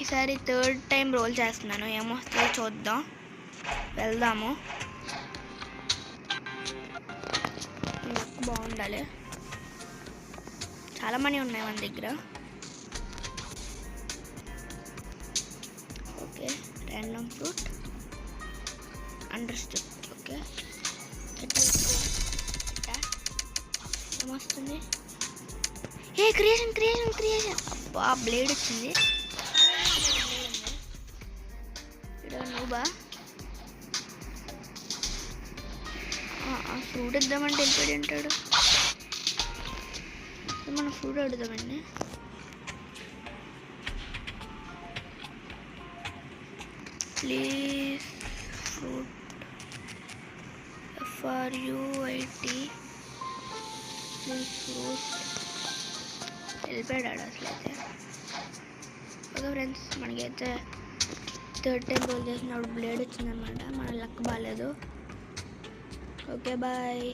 ఈసారి third time role చేస్తున్నాను, ఏమొస్తుందో చూద్దాం. వెళ్దాము. లక్ బాగుండాలి. చాలా మనీ ఉన్నాయి మన దగ్గర. Okay, random fruit understood. Okay, ఏమొస్తుంది? ఏ క్రియేషన్ క్రియేషన్ క్రియేషన్. అబ్బా, బ్లేడ్ వచ్చింది. నువ్వా ఫ్రూట్ ఇద్దామంటే వెళ్ళిపోయి ఉంటాడు. మనం ఫ్రూట్ అడుగుదామండి. Please fruit FRUIT please fruit. వెళ్ళిపోయాడు అసలు అయితే. ఓకే ఫ్రెండ్స్, మనకైతే థర్డ్ టైం రోల్ చేసినప్పుడు బ్లేడ్ వచ్చిందనమాట. మన లక్ బాగాలేదు. Okay bye.